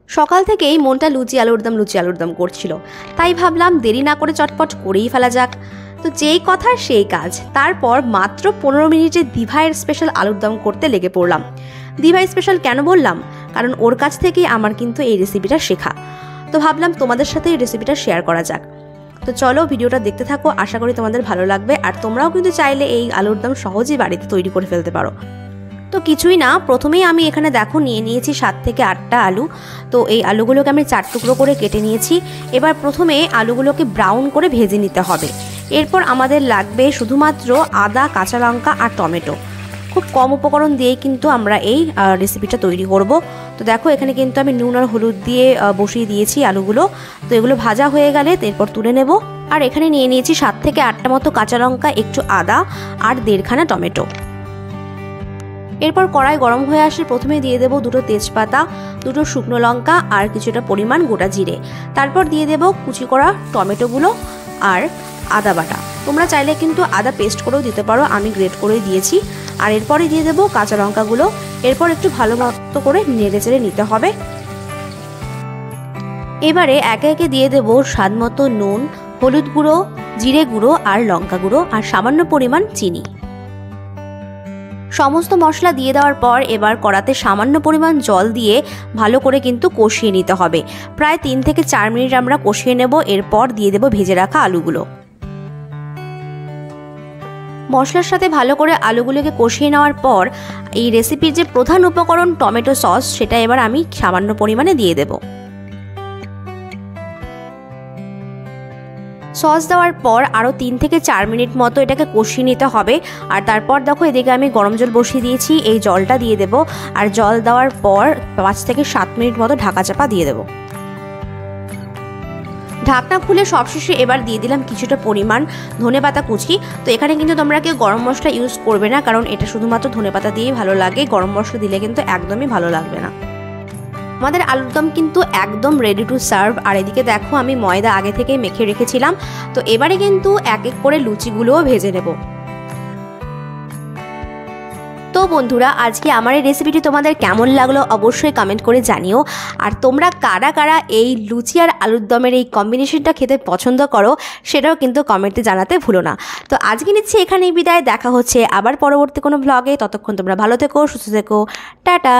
সকাল থেকেই মনটা লুচি আলুর দম করছিল, তাই ভাবলাম দেরি না করে চটপট করেই ফেলা যাক। তো যেই কথা সেই কাজ। তারপর মাত্র 15 মিনিটে দিভাইয়ের স্পেশাল আলুর দম করতে লেগে পড়লাম। দিভাই স্পেশাল কেন বললাম? কারণ ওর কাছ থেকেই আমার কিন্তু এই রেসিপিটা শেখা। তো ভাবলাম তোমাদের সাথে এই রেসিপিটা শেয়ার করা যাক। তো চলো ভিডিওটা দেখতে থাকো, আশা করি তোমাদের ভালো লাগবে। আর তোমরাও কিন্তু চাইলে এই আলুর দম সহজেই বাড়িতে তৈরি করে ফেলতে পারো। তো কিছুই না, প্রথমেই আমি এখানে দেখো নিয়ে নিয়েছি 7 থেকে 8টা আলু। তো এই আলুগুলোকে আমি 4 টুকরো করে কেটে নিয়েছি। এবার প্রথমে আলুগুলোকে ব্রাউন করে ভেজে নিতে হবে। এরপর আমাদের লাগবে শুধুমাত্র আদা, কাঁচা লঙ্কা আর টমেটো। খুব কম উপকরণ দিয়েই কিন্তু আমরা এই রেসিপিটা তৈরি করব। তো দেখো এখানে কিন্তু আমি নুন আর হলুদ দিয়ে বসিয়ে দিয়েছি আলুগুলো। তো এগুলো ভাজা হয়ে গেলে এরপর তুলে নেব। আর এখানে নিয়ে নিয়েছি 7 থেকে 8টা মতো কাঁচা লঙ্কা, একটু আদা আর 1.5খানা টমেটো। এরপর কড়াই গরম হয়ে আসলে প্রথমে দিয়ে দেব 2টো তেজপাতা, 2টো শুকনো লঙ্কা আর কিছুটা পরিমাণ গোটা জিরে। তারপর দিয়ে দেব কুচি করা টমেটোগুলো আর আদা বাটা। তোমরা চাইলে কিন্তু আদা পেস্ট করেও দিতে পারো, আমি গ্রেট করেই দিয়েছি। আর এরপরে দিয়ে দেব কাঁচা লঙ্কাগুলো। এরপর একটু ভালো মতো করে নেড়ে চেড়ে নিতে হবে। এবারে একে একে দিয়ে দেব স্বাদ মতো নুন, হলুদ গুঁড়ো, জিরে গুঁড়ো আর লঙ্কা গুঁড়ো আর সামান্য পরিমাণ চিনি। সমস্ত মশলা দিয়ে দেওয়ার পর এবার কড়াতে সামান্য পরিমাণ জল দিয়ে ভালো করে কিন্তু কষিয়ে নিতে হবে। প্রায় 3 থেকে 4 মিনিট আমরা কষিয়ে নেব। এরপর দিয়ে দেব ভেজে রাখা আলুগুলো। মশলার সাথে ভালো করে আলুগুলোকে কষিয়ে নেওয়ার পর এই রেসিপির যে প্রধান উপকরণ টমেটো সস, সেটা এবার আমি সামান্য পরিমাণে দিয়ে দেব। সস দেওয়ার পর আরও 3 থেকে 4 মিনিট মতো এটাকে কষিয়ে নিতে হবে। আর তারপর দেখো এদিকে আমি গরম জল বসিয়ে দিয়েছি, এই জলটা দিয়ে দেব। আর জল দেওয়ার পর 5 থেকে 7 মিনিট মতো ঢাকা চাপা দিয়ে দেব। ঢাকনা খুলে সবশেষে এবার দিয়ে দিলাম কিছুটা পরিমাণ ধনেপাতা কুচি। তো এখানে কিন্তু তোমরা কেউ গরম মশলা ইউজ করবে না, কারণ এটা শুধুমাত্র ধনেপাতা দিয়েই ভালো লাগে। গরম মশলা দিলে কিন্তু একদমই ভালো লাগবে না। আমাদের আলুর দম কিন্তু একদম রেডি টু সার্ভ। আর এদিকে দেখো আমি ময়দা আগে থেকেই মেখে রেখেছিলাম। তো এবারে কিন্তু এক এক করে লুচিগুলোও ভেজে নেব। তো বন্ধুরা, আজকে আমার এই রেসিপিটি তোমাদের কেমন লাগলো অবশ্যই কমেন্ট করে জানিও। আর তোমরা কারা কারা এই লুচি আর আলুর দমের এই কম্বিনেশনটা খেতে পছন্দ করো সেটাও কিন্তু কমেন্টে জানাতে ভুলো না। তো আজকে নিচ্ছি এখানেই বিদায়, দেখা হচ্ছে আবার পরবর্তী কোনো ব্লগে। ততক্ষণ তোমরা ভালো থেকো, সুস্থ থেকো, টাটা।